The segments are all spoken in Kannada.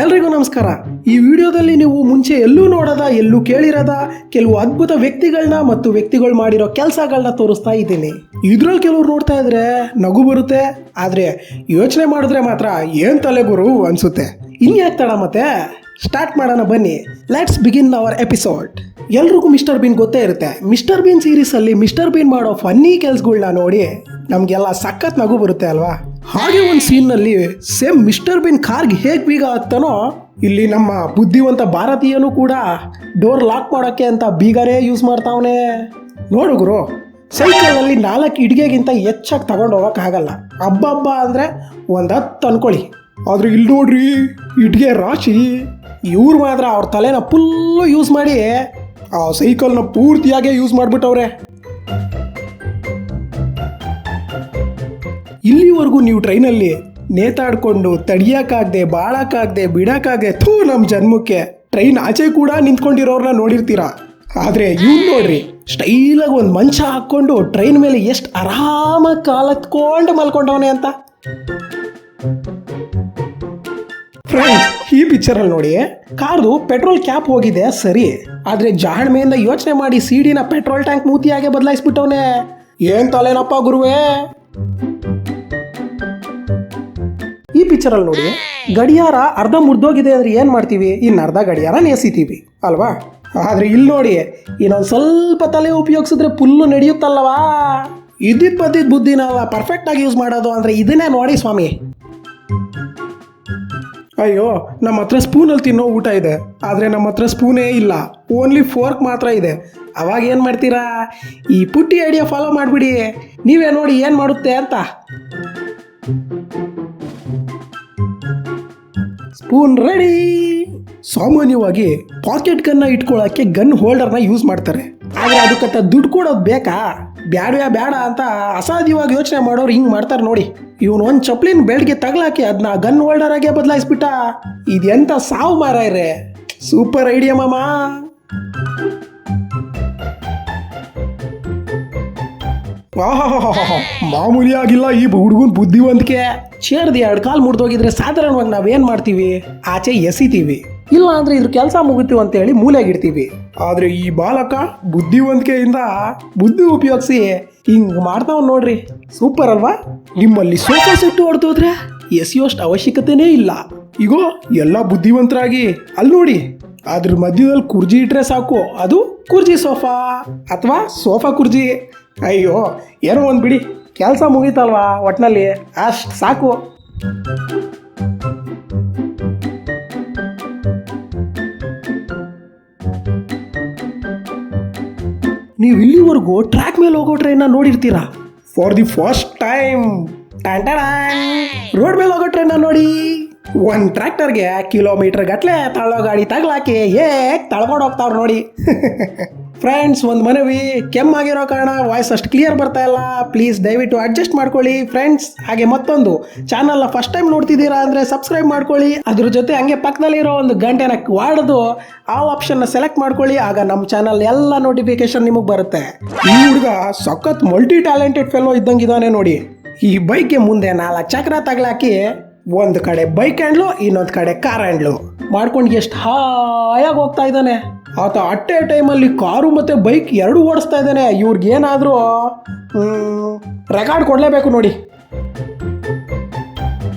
ಎಲ್ರಿಗೂ ನಮಸ್ಕಾರ. ಈ ವಿಡಿಯೋದಲ್ಲಿ ನೀವು ಮುಂಚೆ ಎಲ್ಲೂ ನೋಡದ, ಎಲ್ಲೂ ಕೇಳಿರದ ಕೆಲವು ಅದ್ಭುತ ವ್ಯಕ್ತಿಗಳನ್ನ ಮತ್ತು ವ್ಯಕ್ತಿಗಳು ಮಾಡಿರೋ ಕೆಲಸಗಳನ್ನ ತೋರಿಸ್ತಾ ಇದ್ದೀನಿ. ಇದ್ರಲ್ಲಿ ಕೆಲವ್ರು ನೋಡ್ತಾ ಇದ್ರೆ ನಗು ಬರುತ್ತೆ, ಆದ್ರೆ ಯೋಚನೆ ಮಾಡಿದ್ರೆ ಮಾತ್ರ ಏನ್ ತಲೆ ಗುರು ಅನ್ಸುತ್ತೆ. ಇನ್ಯಾಕ್ ತಡ ಮತ್ತೆ ಸ್ಟಾರ್ಟ್ ಮಾಡೋಣ ಬನ್ನಿ. Let's begin hour episode. ಎಲ್ರಿಗೂ ಮಿಸ್ಟರ್ ಬೀನ್ ಗೊತ್ತೇ ಇರುತ್ತೆ. ಮಿಸ್ಟರ್ ಬೀನ್ ಸೀರೀಸ್ ಅಲ್ಲಿ ಮಿಸ್ಟರ್ ಬೀನ್ ಮಾಡೋ ಫನ್ನಿ ಕೆಲ್ಸಗಳನ್ನ ನೋಡಿ ನಮ್ಗೆಲ್ಲ ಸಖತ್ ನಗು ಬರುತ್ತೆ ಅಲ್ವಾ. ಹಾಗೆ ಒಂದು ಸೀನ್ ನಲ್ಲಿ ಸೇಮ್ ಮಿಸ್ಟರ್ ಬೀನ್ ಕಾರ್ಗೆ ಹೇಗ್ ಬೀಗ ಆಗ್ತಾನೋ, ಇಲ್ಲಿ ನಮ್ಮ ಬುದ್ಧಿವಂತ ಭಾರತೀಯನು ಕೂಡ ಡೋರ್ ಲಾಕ್ ಮಾಡೋಕ್ಕೆ ಅಂತ ಬೀಗನೇ ಯೂಸ್ ಮಾಡ್ತಾವನೆ. ನೋಡು ಗುರು, ಸೈಕಲ್ ಅಲ್ಲಿ 4 ಇಟ್ಗೆಗಿಂತ ಹೆಚ್ಚಾಗಿ ತಗೊಂಡು ಹೋಗಕ್ಕಾಗಲ್ಲ. ಹಬ್ಬ ಅಂದ್ರೆ ಒಂದ್ 10 ಅನ್ಕೊಳ್ಳಿ. ಆದ್ರೆ ಇಲ್ಲಿ ನೋಡ್ರಿ, ಇಟ್ಗೆ ರಾಶಿ. ಇವ್ರು ಮಾತ್ರ ಅವ್ರ ತಲೆನ ಫುಲ್ಲು ಯೂಸ್ ಮಾಡಿ ಆ ಸೈಕಲ್ನ ಪೂರ್ತಿಯಾಗೆ ಯೂಸ್ ಮಾಡ್ಬಿಟ್ಟವ್ರೆ. ಇಲ್ಲಿವರೆಗೂ ನೀವು ಟ್ರೈನಲ್ಲಿ ನೇತಾಡ್ಕೊಂಡು ತಡಿಯಕ್ಕಾಗದೆ, ಬಾಳಕ್ಕಾಗದೆ, ಬಿಡಕ್ಕಾಗದೆ ನಮ್ಮ ಜನ್ಮಕ್ಕೆ ಟ್ರೈನ್ ಆಚೆ ಕೂಡ ನಿಂತ್ಕೊಂಡಿರೋರ್ನ ನೋಡಿರ್ತೀರಾ. ಆದ್ರೆ ಇವ್ನು ನೋಡ್ರಿ, ಸ್ಟೈಲಾಗಿ ಒಂದು ಮಂಚ ಹಾಕೊಂಡು ಟ್ರೈನ್ ಮೇಲೆ ಎಷ್ಟು ಆರಾಮಾಗಿ ಕಾಲತ್ಕೊಂಡು ಮಲ್ಕೊಂಡವನೆ ಅಂತ. ಫ್ರೆಂಡ್ಸ್, ಈ ಪಿಕ್ಚರಲ್ಲಿ ನೋಡಿ, ಕಾರ್ದು ಪೆಟ್ರೋಲ್ ಕ್ಯಾಪ್ ಹೋಗಿದೆ ಸರಿ, ಆದ್ರೆ ಜಾಣ್ಮೆಯಿಂದ ಯೋಚನೆ ಮಾಡಿ ಸಿಡಿನ ಪೆಟ್ರೋಲ್ ಟ್ಯಾಂಕ್ ಮೂತಿಯಾಗೆ ಬದಲಾಯಿಸ್ಬಿಟ್ಟವನೆ. ಏನ್ ತಲೆನಪ್ಪ ಗುರುವೇ. ಈ ಪಿಕ್ಚರಲ್ಲಿ ನೋಡಿ, ಗಡಿಯಾರ ಅರ್ಧ ಮುರಿದೋಗಿದೆ ಅಂದ್ರೆ ಏನ್ ಮಾಡ್ತೀವಿ? ಅರ್ಧ ಗಡಿಯಾರ ನೇಸಿತೀವಿ ಅಲ್ವಾ. ಆದ್ರೆ ಇಲ್ಲಿ ನೋಡಿ, ಇನ್ನೊಂದು ಸ್ವಲ್ಪ ತಲೆ ಉಪಯೋಗಿಸಿದ್ರೆ ಫುಲ್ಲು ನಡೆಯುತ್ತಲ್ವಾ. ಇದ್ದಿದ್ದ ಬುದ್ಧಿನಲ್ಲ ಪರ್ಫೆಕ್ಟ್ ಆಗಿ ಯೂಸ್ ಮಾಡೋದು ಅಂದ್ರೆ ಇದನ್ನೇ ನೋಡಿ ಸ್ವಾಮಿ. ಅಯ್ಯೋ, ನಮ್ಮ ಹತ್ರ ಸ್ಪೂನಲ್ಲಿ ತಿನ್ನೋ ಊಟ ಇದೆ, ಆದರೆ ನಮ್ಮ ಹತ್ರ ಸ್ಪೂನೇ ಇಲ್ಲ, ಓನ್ಲಿ ಫೋರ್ಕ್ ಮಾತ್ರ ಇದೆ. ಅವಾಗ ಏನು ಮಾಡ್ತೀರಾ? ಈ ಪುಟ್ಟಿ ಐಡಿಯಾ ಫಾಲೋ ಮಾಡಿಬಿಡಿ, ನೀವೇ ನೋಡಿ ಏನು ಮಾಡುತ್ತೆ ಅಂತ. Spoon ready. ಸಾಮಾನ್ಯವಾಗಿ ಪಾಕೆಟ್ ಗನ್ನ ಇಟ್ಕೊಳ್ಳೋಕ್ಕೆ ಗನ್ ಹೋಲ್ಡರ್ನ ಯೂಸ್ ಮಾಡ್ತಾರೆ, ಆದರೆ ಅದಕ್ಕಂತ ದುಡ್ಡು ಕೊಡೋದು ಬೇಕಾ? ಬೇಡ ಅಂತ ಅಸಾಧ್ಯವಾಗಿ ಯೋಚನೆ ಮಾಡೋರು ಹಿಂಗೆ ಮಾಡ್ತಾರೆ ನೋಡಿ. ಇವನು ಒಂದು ಚಪ್ಲಿನ ಬೆಲ್ಟ್ಗೆ ತಗಲಾಕಿ ಅದನ್ನ ಗನ್ ಹೋಲ್ಡರ್ ಆಗಿ ಬದಲಾಯಿಸ್ಬಿಟ್ಟ. ಇದೆಂತ ಸಾವು ಮಾರಾಯ್ರೆ. ಸೂಪರ್ ಐಡಿಯಾ ಮಾಮ. ಮಾಮೂಲಿ ಆಗಿಲ್ಲ ಈ ಹುಡುಗನ ಬುದ್ಧಿವಂತಿಕೆ. ಚೇರ್ದು 2 ಕಾಲು ಮುರಿದೋಗಿದ್ರೆ ಸಾಧಾರಣವಾಗಿ ನಾವೇನ್ ಮಾಡ್ತೀವಿ? ಆಚೆ ಎಸಿತೀವಿ, ಇಲ್ಲ ಅಂದ್ರೆ ಇದ್ರ ಕೆಲಸ ಮುಗಿತೀವಿ ಅಂತ ಹೇಳಿ ಮೂಲೆಗಿಡ್ತೀವಿ. ಆದ್ರೆ ಈ ಬಾಲಕ ಬುದ್ಧಿವಂತಿಕೆಯಿಂದ ಬುದ್ಧಿ ಉಪಯೋಗಿಸಿ ಹಿಂಗ್ ಮಾಡ್ತಾವ್ ನೋಡ್ರಿ. ಸೂಪರ್ ಅಲ್ವಾ? ನಿಮ್ಮಲ್ಲಿ ಸೋಫಾ ಸೆಟ್ಟು ಹೊಡೆದೋದ್ರೆ ಎಸೆಯೋಷ್ಟು ಅವಶ್ಯಕತೆನೇ ಇಲ್ಲ. ಈಗ ಎಲ್ಲ ಬುದ್ಧಿವಂತರಾಗಿ ಅಲ್ಲಿ ನೋಡಿ, ಅದ್ರ ಮಧ್ಯದಲ್ಲಿ ಕುರ್ಜಿ ಇಟ್ರೆ ಸಾಕು, ಅದು ಕುರ್ಜಿ ಸೋಫಾ ಅಥವಾ ಸೋಫಾ ಕುರ್ಜಿ. ಅಯ್ಯೋ, ಏನೋ ಒಂದು ಬಿಡಿ, ಕೆಲಸ ಮುಗೀತಲ್ವಾ ಒಟ್ನಲ್ಲಿ, ಅಷ್ಟು ಸಾಕು. ನೀವು ಇಲ್ಲಿವರೆಗೂ ಟ್ರ್ಯಾಕ್ ಮೇಲೆ ಹೋಗೋ ಟ್ರೈನ್ನ ನೋಡಿರ್ತೀರಾ. For the first time road ಮೇಲೆ ಹೋಗೋ ಟ್ರೈನ್ನ ನೋಡಿ. ಒಂದು ಟ್ರ್ಯಾಕ್ಟರ್ಗೆ ಕಿಲೋಮೀಟರ್ ಗಟ್ಟಲೆ ತಳ್ಳೋ ಗಾಡಿ ತಗ್ಲಾಕಿ ಹೇಗೆ ತಳ್ಕೊಂಡು ಹೋಗ್ತಾವ್ರು ನೋಡಿ. ಫ್ರೆಂಡ್ಸ್, ಒಂದು ಮನವಿ, ಕೆಮ್ಮಾಗಿರೋ ಕಾರಣ ವಾಯ್ಸ್ ಅಷ್ಟು ಕ್ಲಿಯರ್ ಬರ್ತಾ ಇಲ್ಲ, ಪ್ಲೀಸ್ ದಯವಿಟ್ಟು ಅಡ್ಜಸ್ಟ್ ಮಾಡ್ಕೊಳ್ಳಿ ಫ್ರೆಂಡ್ಸ್. ಹಾಗೆ ಮತ್ತೊಂದು, ಚಾನಲ್ನ ಫಸ್ಟ್ ಟೈಮ್ ನೋಡ್ತಿದ್ದೀರಾ ಅಂದರೆ ಸಬ್ಸ್ಕ್ರೈಬ್ ಮಾಡ್ಕೊಳ್ಳಿ. ಅದ್ರ ಜೊತೆ ಹಂಗೆ ಪಕ್ಕದಲ್ಲಿರೋ ಒಂದು ಗಂಟೆನ ಹೊಡೆದು ಆಲ್ ಆಪ್ಷನ್ನ ಸೆಲೆಕ್ಟ್ ಮಾಡ್ಕೊಳ್ಳಿ. ಆಗ ನಮ್ಮ ಚಾನಲ್ ಎಲ್ಲ ನೋಟಿಫಿಕೇಶನ್ ನಿಮಗೆ ಬರುತ್ತೆ. ಈ ಹುಡುಗ ಸಖತ್ ಮಲ್ಟಿ ಟ್ಯಾಲೆಂಟೆಡ್ ಫೆಲೋ ಇದ್ದಂಗಿದ್ದಾನೆ ನೋಡಿ. ಈ ಬೈಕ್ಗೆ ಮುಂದೆ 4 ಚಕ್ರ ತಗಲಾಕಿ ಒಂದು ಕಡೆ ಬೈಕ್ ಹ್ಯಾಂಡ್ಲು, ಇನ್ನೊಂದು ಕಡೆ ಕಾರ್ ಹ್ಯಾಂಡ್ಲು ಮಾಡ್ಕೊಂಡು ಎಷ್ಟು ಹಾಯಾಗಿ ಹೋಗ್ತಾ ಇದ್ದಾನೆ. ಆತ ಅಟ್ಟೆ ಟೈಮಲ್ಲಿ ಕಾರು ಮತ್ತು ಬೈಕ್ 2 ಓಡಿಸ್ತಾ ಇದ್ದಾನೆ. ಇವ್ರಿಗೇನಾದರೂ ರೆಕಾರ್ಡ್ ಕೊಡಲೇಬೇಕು ನೋಡಿ.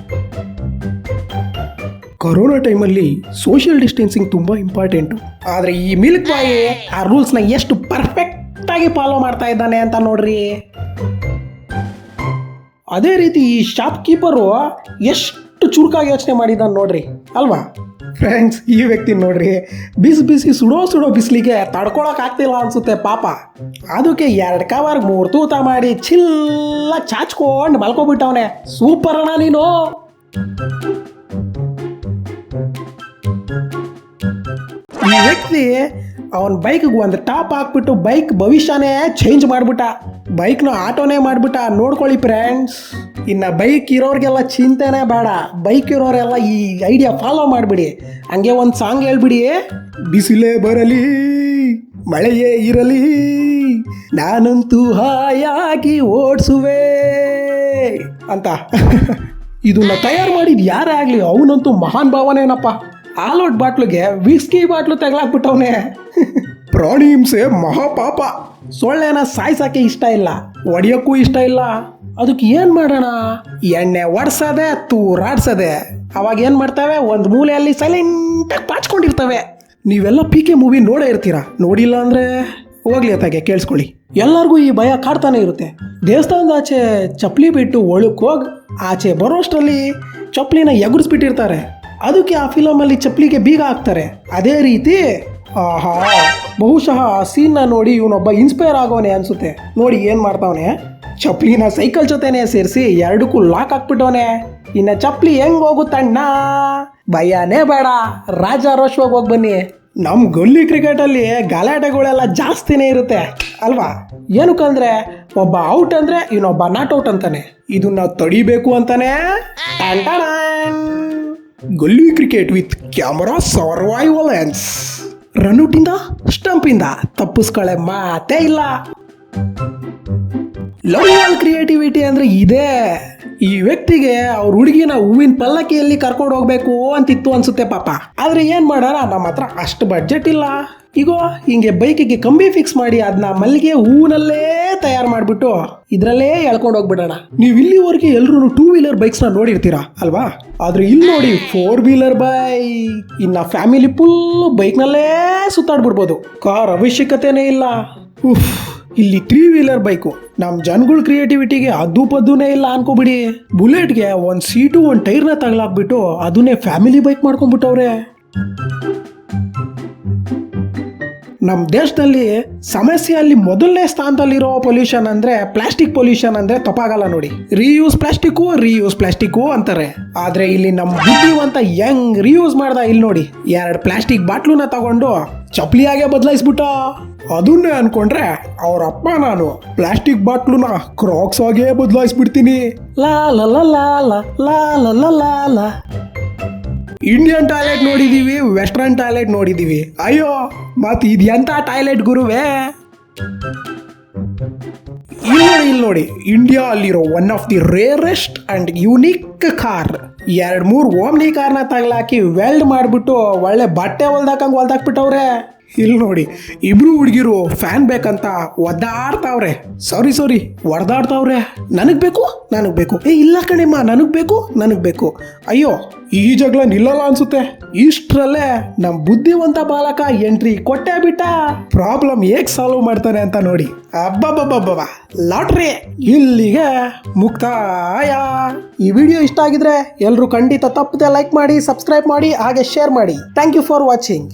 ಕೊರೋನಾ ಟೈಮಲ್ಲಿ ಸೋಷಿಯಲ್ ಡಿಸ್ಟೆನ್ಸಿಂಗ್ ತುಂಬ ಇಂಪಾರ್ಟೆಂಟು, ಆದರೆ ಈ ಮಿಲ್ಕ್ ಬಾಯಿ ಆ ರೂಲ್ಸ್ನ ಎಷ್ಟು ಪರ್ಫೆಕ್ಟಾಗಿ ಫಾಲೋ ಮಾಡ್ತಾ ಇದ್ದಾನೆ ಅಂತ ನೋಡ್ರಿ. ಅದೇ ರೀತಿ ಈ ಶಾಪ್ ಕೀಪರು ಎಷ್ಟು ಚುರುಕಾಗಿ ಯೋಚನೆ ಮಾಡಿದ್ದಾನೆ ನೋಡ್ರಿ ಅಲ್ವಾ. ಫ್ರೆಂಡ್ಸ್, ಈ ವ್ಯಕ್ತಿ ನೋಡ್ರಿ, ಬಿಸಿ ಸುಡೋ ಬಿಸಿಲಿಗೆ ತಡ್ಕೊಳಕ್ ಆಗ್ತಿಲ್ಲ ಅನ್ಸುತ್ತೆ ಪಾಪ. ಅದಕ್ಕೆ 2 ಕವರ್ 3 ತೂತ ಮಾಡಿ ಚಿಲ್ಲ ಚಾಚ್ಕೊಂಡು ಮಲ್ಕೊಬಿಟ್ಟವನೆ. ಸೂಪರ್ ಅಣ್ಣ ನೀನು. ಈ ವ್ಯಕ್ತಿ ಅವನ ಬೈಕ್ಗೆ ಒಂದು ಟಾಪ್ ಹಾಕ್ಬಿಟ್ಟು ಬೈಕ್ ಭವಿಷ್ಯನೇ ಚೇಂಜ್ ಮಾಡ್ಬಿಟ್ಟ, ಬೈಕ್ನ ಆಟೋನೇ ಮಾಡ್ಬಿಟ್ಟ. ನೋಡ್ಕೊಳ್ಳಿ ಫ್ರೆಂಡ್ಸ್. ಇನ್ನು ಬೈಕ್ ಇರೋರಿಗೆಲ್ಲ ಚಿಂತೆನೇ ಬೇಡ, ಬೈಕ್ ಇರೋರೆಲ್ಲ ಈ ಐಡಿಯಾ ಫಾಲೋ ಮಾಡಿಬಿಡಿ. ಹಂಗೆ ಒಂದು ಸಾಂಗ್ ಹೇಳ್ಬಿಡಿ, ಬಿಸಿಲೇ ಬರಲಿ ಮಳೆಯೇ ಇರಲಿ ನಾನಂತೂ ಹಾಯಾಗಿ ಓಡಿಸುವೆ ಅಂತ. ಇದನ್ನ ತಯಾರು ಮಾಡಿದ್ ಯಾರೇ ಆಗ್ಲಿ ಅವನಂತೂ ಮಹಾನ್ ಭಾವನೇನಪ್ಪ. ಆಲೋಟ್ ಬಾಟ್ಲಿಗೆ ವಿಸ್ಕಿ ಬಾಟ್ಲು ತಗಲಾಕ್ಬಿಟ್ಟವನೇ. ಪ್ರಾಣಿ ಹಿಂಸೆ ಮಹಾಪಾಪ. ಸೊಳ್ಳೆನ ಸಾಯ್ಸಕ್ಕೆ ಇಷ್ಟ ಇಲ್ಲ, ಒಡೆಯೋಕ್ಕೂ ಇಷ್ಟ ಇಲ್ಲ. ಅದಕ್ಕೆ ಏನ್ ಮಾಡೋಣ, ಎಣ್ಣೆ ಒಡ್ಸದೆ ತೂರಾಡ್ಸದೆ. ಅವಾಗ ಏನ್ ಮಾಡ್ತವೆ, ಒಂದು ಮೂಲೆಯಲ್ಲಿ ಸೈಲೆಂಟಾಗಿ ಪಾಚ್ಕೊಂಡಿರ್ತವೆ. ನೀವೆಲ್ಲ PK ಮೂವಿ ನೋಡೇ ಇರ್ತೀರಾ, ನೋಡಿಲ್ಲ ಅಂದ್ರೆ ಹೋಗ್ಲಿ ಅತ್ತಾಗೆ ಕೇಳಿಸ್ಕೊಳ್ಳಿ. ಎಲ್ಲರಿಗೂ ಈ ಭಯ ಕಾಡ್ತಾನೆ ಇರುತ್ತೆ. ದೇವಸ್ಥಾನದ ಆಚೆ ಚಪ್ಪಲಿ ಬಿಟ್ಟು ಒಳಕ್ಕೆ ಹೋಗಿ ಆಚೆ ಬರೋಷ್ಟರಲ್ಲಿ ಚಪ್ಪಲಿನ ಎಗುರಿಸ್ಬಿಟ್ಟಿರ್ತಾರೆ. ಅದಕ್ಕೆ ಆ ಫಿಲಮಲ್ಲಿ ಚಪ್ಪಲಿಗೆ ಬೀಗ ಹಾಕ್ತಾರೆ. ಅದೇ ರೀತಿ ಆಹಾ, ಬಹುಶಃ ಆ ಸೀನ್ನ ನೋಡಿ ಇವನೊಬ್ಬ ಇನ್ಸ್ಪೈರ್ ಆಗೋನೆ ಅನ್ಸುತ್ತೆ. ನೋಡಿ ಏನ್ ಮಾಡ್ತಾವನೆ, ಚಪ್ಪಲಿನ ಸೈಕಲ್ ಜೊತೆನೆ ಸೇರಿಸಿ ಎರಡಕ್ಕೂ ಲಾಕ್ ಹಾಕ್ಬಿಟ್ಟವನೆ. ಇನ್ನ ಚಪ್ಪಲಿ ಹೆಂಗ್ ಹೋಗುತ್ತಣ್ಣ, ಭಯನೇ ಬೇಡ, ರಾಜಾರೋಷವಾಗಿ ಹೋಗಿ ಬನ್ನಿ. ನಮ್ಮ ಗಲ್ಲಿ ಕ್ರಿಕೆಟಲ್ಲಿ ಗಲಾಟೆಗಳೆಲ್ಲ ಜಾಸ್ತಿನೇ ಇರುತ್ತೆ ಅಲ್ವಾ? ಏನಕ್ಕಂದ್ರೆ ಒಬ್ಬ ಔಟ್ ಅಂದ್ರೆ ಇನ್ನೊಬ್ಬ ನಾಟ್ ಔಟ್ ಅಂತಾನೆ. ಇದನ್ನ ತಡಿಬೇಕು ಅಂತಾನೆ ಗಲ್ಲಿ ಕ್ರಿಕೆಟ್ ವಿತ್ ಕ್ಯಾಮರಾ ಸರ್ವೈವಲೆನ್ಸ್. ರನ್ಔಟಿಂದ ಸ್ಟಂಪಿಂದ ತಪ್ಪಿಸ್ಕೊಳ್ಳೆ ಮಾತೇ ಇಲ್ಲ. ಲವ್ ಕ್ರಿಯೇಟಿವಿಟಿ ಅಂದ್ರೆ ಇದೇ. ಈ ವ್ಯಕ್ತಿಗೆ ಅವ್ರ ಹುಡುಗಿನ ಹೂವಿನ ಪಲ್ಲಕ್ಕಿಯಲ್ಲಿ ಕರ್ಕೊಂಡು ಹೋಗ್ಬೇಕು ಅಂತಿತ್ತು ಅನ್ಸುತ್ತೆ ಪಾಪ. ಆದ್ರೆ ಏನ್ ಮಾಡೋಣ, ನಮ್ಮ ಹತ್ರ ಅಷ್ಟು ಬಡ್ಜೆಟ್ ಇಲ್ಲ. ಈಗ ಹಿಂಗೆ ಬೈಕಿಗೆ ಕಂಬಿ ಫಿಕ್ಸ್ ಮಾಡಿ ಅದನ್ನ ಮಲ್ಲಿಗೆ ಹೂವಿನಲ್ಲೇ ತಯಾರು ಮಾಡಿಬಿಟ್ಟು ಇದ್ರಲ್ಲೇ ಎಳ್ಕೊಂಡು ಹೋಗ್ಬಿಡೋಣ. ನೀವು ಇಲ್ಲಿವರೆಗೆ ಎಲ್ಲರೂ 2 ವೀಲರ್ ಬೈಕ್ಸ್ನ ನೋಡಿರ್ತೀರಾ ಅಲ್ವಾ? ಆದ್ರೆ ಇಲ್ಲಿ ನೋಡಿ 4 ವೀಲರ್ ಬೈಕ್. ಇನ್ನ ಫ್ಯಾಮಿಲಿ ಫುಲ್ ಬೈಕ್ನಲ್ಲೇ ಸುತ್ತಾಡ್ಬಿಡ್ಬೋದು, ಕಾರ್ ಅವಶ್ಯಕತೆನೇ ಇಲ್ಲ. ಇಲ್ಲಿ 3 ವೀಲರ್ ಬೈಕು. ನಮ್ಮ ಜನಗಳ ಕ್ರಿಯೇಟಿವಿಟಿಗೆ ಅದು ಪದ್ದುನೇ ಇಲ್ಲ ಅನ್ಕೋಬಿಡಿ. ಬುಲೆಟ್ಗೆ ಒಂದು ಸೀಟು ಒಂದು ಟೈರ್ನ ತಗಲಾಕ್ಬಿಟ್ಟು ಅದನ್ನೇ ಫ್ಯಾಮಿಲಿ ಬೈಕ್ ಮಾಡ್ಕೊಂಡ್ಬಿಟ್ಟವ್ರೆ. ನಮ್ಮ ದೇಶದಲ್ಲಿ ಸಮಸ್ಯೆಯಲ್ಲಿ ಮೊದಲನೇ ಸ್ಥಾನದಲ್ಲಿರೋ ಪೊಲ್ಯೂಷನ್ ಅಂದ್ರೆ ಪ್ಲಾಸ್ಟಿಕ್ ಪೊಲ್ಯೂಷನ್ ಅಂದ್ರೆ ತಪ್ಪಾಗಲ್ಲ ನೋಡಿ. ರೀಯೂಸ್ ಪ್ಲಾಸ್ಟಿಕ್ಕು ಅಂತಾರೆ. ಆದ್ರೆ ಇಲ್ಲಿ ನಮ್ಮ ಬುದ್ಧಿವಂತ ಹೆಂಗ್ ರೀಯೂಸ್ ಮಾಡ್ದ ಇಲ್ಲಿ ನೋಡಿ. 2 ಪ್ಲಾಸ್ಟಿಕ್ ಬಾಟ್ಲುನ ತಗೊಂಡು ಚಪ್ಪಲಿಯಾಗೆ ಬದಲಾಯಿಸ್ಬಿಟ್ಟ. ಅದನ್ನೇ ಅನ್ಕೊಂಡ್ರೆ ಅವ್ರ ಅಪ್ಪ ನಾನು ಪ್ಲಾಸ್ಟಿಕ್ ಬಾಟ್ಲುನ ಕ್ರಾಕ್ಸ್ ಆಗೇ ಬದಲಾಯಿಸ್ಬಿಡ್ತೀನಿ. ಲಾ ಲಾ ಲಾ ಲಾ ಲಾ ಲಾ ಲಾ ಲಾ ಲಾ. ಇಂಡಿಯನ್ ಟಾಯ್ಲೆಟ್ ನೋಡಿದೀವಿ, ವೆಸ್ಟರ್ನ್ ಟಾಯ್ಲೆಟ್ ನೋಡಿದೀವಿ. ಅಯ್ಯೋ ಮತ್ ಇದು ಎಂತ ಟಾಯ್ಲೆಟ್ ಗುರುವೇ. ಇಲ್ಲಿ ನೋಡಿ ಇಂಡಿಯಾ ಅಲ್ಲಿರೋ one of the rarest and unique car. 2-3 Omni ಕಾರ್ನ ತಗಲಾಕಿ ವೆಲ್ಡ್ ಮಾಡ್ಬಿಟ್ಟು ಒಳ್ಳೆ ಬಟ್ಟೆ ಹೊಲ್ದಾಕ್ಬಿಟ್ಟವ್ರೆ. ಇಲ್ಲಿ ನೋಡಿ ಇಬ್ರು ಹುಡುಗಿರು ಫ್ಯಾನ್ ಬೇಕಂತ ಒದ್ದಾಡ್ತಾವ್ರೆ. ಸಾರಿ ಹೊಡೆದಾಡ್ತಾವ್ರೆ. ನನಗ್ ಬೇಕು ಇಲ್ಲ ಕಣೆಮ್ಮ, ನನಗ್ ಬೇಕು. ಅಯ್ಯೋ ಈ ಜಗಳ ನಿಲ್ಲಲ್ಲ ಅನ್ಸುತ್ತೆ. ಇಷ್ಟರಲ್ಲೇ ನಮ್ ಬುದ್ಧಿವಂತ ಬಾಲಕ ಎಂಟ್ರಿ ಕೊಟ್ಟೆ ಬಿಟ್ಟ. ಪ್ರಾಬ್ಲಮ್ ಹೇಗ್ ಸಾಲ್ವ್ ಮಾಡ್ತಾನೆ ಅಂತ ನೋಡಿ. ಅಬ್ಬಬ್ಬಬ್ಬಬ್ಬ ಲಾಟ್ರಿ ಇಲ್ಲಿಗೆ ಮುಕ್ತಾಯ. ಈ ವಿಡಿಯೋ ಇಷ್ಟ ಆಗಿದ್ರೆ ಎಲ್ರು ಖಂಡಿತ ತಪ್ಪದೆ ಲೈಕ್ ಮಾಡಿ, ಸಬ್ಸ್ಕ್ರೈಬ್ ಮಾಡಿ, ಹಾಗೆ ಶೇರ್ ಮಾಡಿ. Thank you for watching.